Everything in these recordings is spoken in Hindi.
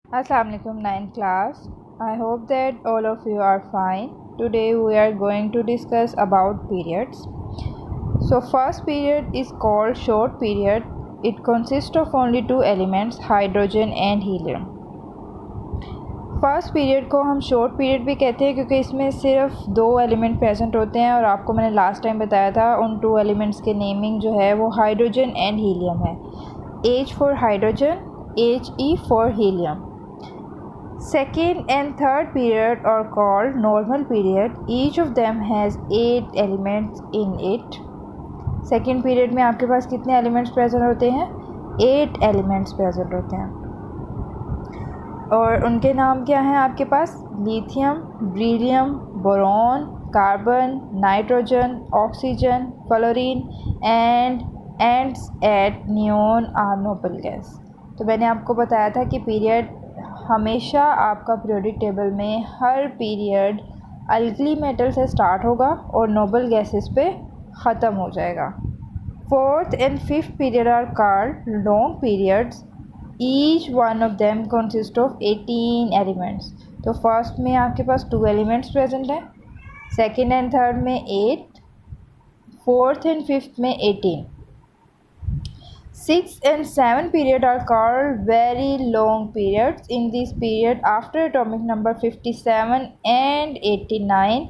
Assalamu alaikum 9th class. I hope that all of you are fine. Today we are going to discuss about periods. So first period is called short period. It consists of only two elements, hydrogen and helium. First period को हम शॉर्ट पीरियड भी कहते हैं क्योंकि इसमें सिर्फ दो एलिमेंट प्रेजेंट होते हैं और आपको मैंने लास्ट टाइम बताया था उन टू एलिमेंट्स के नेमिंग जो है वो हाइड्रोजन एंड हीलियम है. H for hydrogen, He for helium. Second and third period are called normal period. Each of them has 8 elements in it. Second period में आपके पास कितने elements present होते हैं? 8 elements present होते हैं और उनके नाम क्या हैं आपके पास? Lithium, beryllium, boron, carbon, nitrogen, oxygen, fluorine and ends at neon are noble gas. तो मैंने आपको बताया था कि पीरियड हमेशा आपका पीरियोडिक टेबल में हर पीरियड अल्कली मेटल से स्टार्ट होगा और नोबल गैसेस पे ख़त्म हो जाएगा. Fourth and fifth period are called long periods. Each one of them consist of 18 elements. तो फर्स्ट में आपके पास 2 एलिमेंट्स प्रेजेंट हैं, सेकेंड एंड थर्ड में 8, फोर्थ एंड फिफ्थ में 18. Sixth and seventh period are called very long periods. In this period, after atomic number 57 and 89,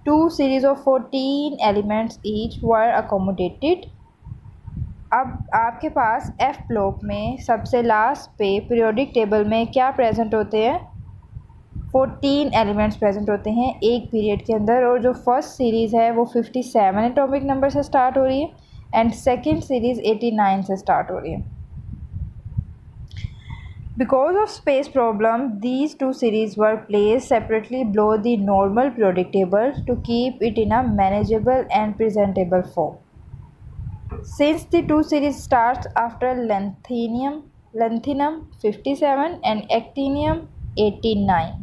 two series of 14 elements each were accommodated. अब आपके पास F ब्लॉक में सबसे लास्ट पे पीरियोडिक टेबल में क्या प्रेजेंट होते हैं? 14 एलिमेंट्स प्रेजेंट होते हैं एक पीरियड के अंदर और जो फर्स्ट सीरीज़ है वो 57 एटॉमिक नंबर से स्टार्ट हो रही है एंड सेकेंड सीरीज़ 89 से स्टार्ट हो रही है. Because of space problem, these two series were placed separately below the normal periodic table to keep it in a manageable and presentable form. Since the two series starts after lanthanum 57 and actinium 89.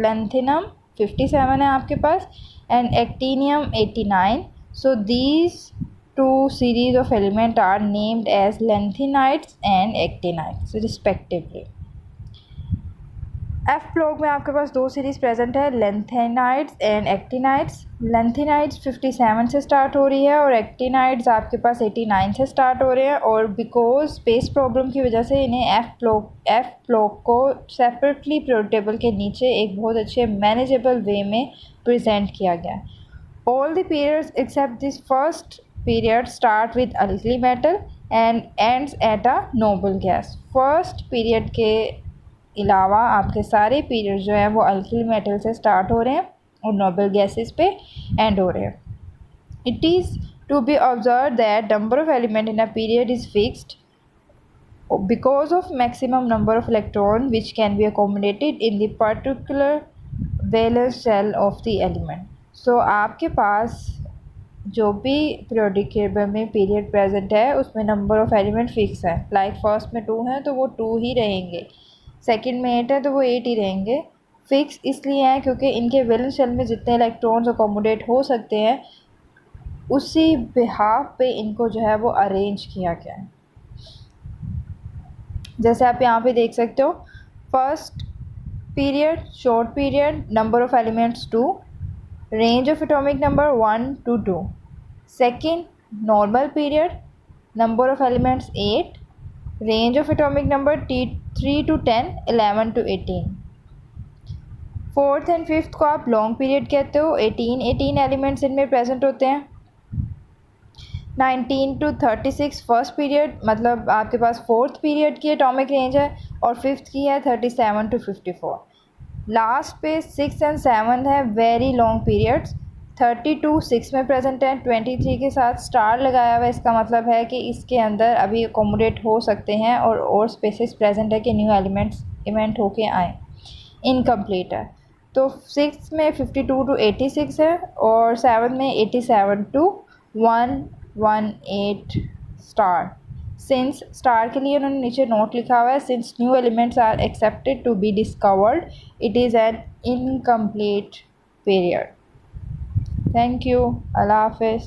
lanthanum 57 है आपके पास and actinium 89. So these two series of elements are named as lanthanides and actinides respectively. F block में आपके पास दो सीरीज़ प्रेजेंट है, लैंथेनाइड्स एंड एक्टिनाइड्स. लैंथेनाइड्स 57 से स्टार्ट हो रही है और एक्टिनाइड्स आपके पास 89 से स्टार्ट हो रहे हैं और बिकॉज स्पेस प्रॉब्लम की वजह से इन्हें एफ ब्लॉक को सेपरेटली पीरियोडिक टेबल के नीचे एक बहुत अच्छे मैनेजेबल वे में प्रेजेंट किया गया. All the periods except this first period start with alkali metal and ends at a noble gas. First period के अलावा आपके सारे पीरियड जो है वो अल्किल मेटल से स्टार्ट हो रहे हैं और नोबल गैसेस पे एंड हो रहे हैं. It is to be observe that number of element in a period is fixed because of maximum number of electron which can be accommodated in the particular valence shell of the element. So आपके पास जो भी पीरियोडिक टेबल में पीरियड प्रेजेंट है उसमें नंबर ऑफ एलिमेंट फिक्स है. लाइक फर्स्ट में 2 हैं तो वो 2 ही रहेंगे, सेकंड में 8 है तो वो 8 ही रहेंगे. फिक्स इसलिए हैं क्योंकि इनके वैलेंस शेल में जितने इलेक्ट्रॉन्स अकोमोडेट हो सकते हैं उसी बिहाफ पे इनको जो है वो अरेंज किया गया है. जैसे आप यहाँ पे देख सकते हो, first period short period, number of elements 2, range of atomic number 1 to 2. Second normal period, number of elements 8, range of atomic number 3 to 10, 11 to 18. Fourth and fifth को आप लॉन्ग पीरियड कहते हो. 18 एलिमेंट्स इनमें प्रेजेंट होते हैं. 19 to 36 फर्स्ट पीरियड, मतलब आपके पास फोर्थ पीरियड की एटॉमिक रेंज है और फिफ्थ की है 37 to 54. लास्ट पे 6 एंड 7 है वेरी लॉन्ग पीरियड्स. 32 6 में प्रेजेंट है, 23 के साथ स्टार लगाया हुआ है. इसका मतलब है कि इसके अंदर अभी अकोमोडेट हो सकते हैं और स्पेसेस प्रेजेंट है कि न्यू एलिमेंट्स इवेंट होके आए. इनकम्प्लीट है. तो 6 में 52 to 86 है और 7 में 87 to 118 स्टार. सिंस स्टार के लिए उन्होंने नीचे नोट लिखा हुआ है, since new elements are accepted to be discovered it is an incomplete period. Thank you. अल्लाह हाफिज़.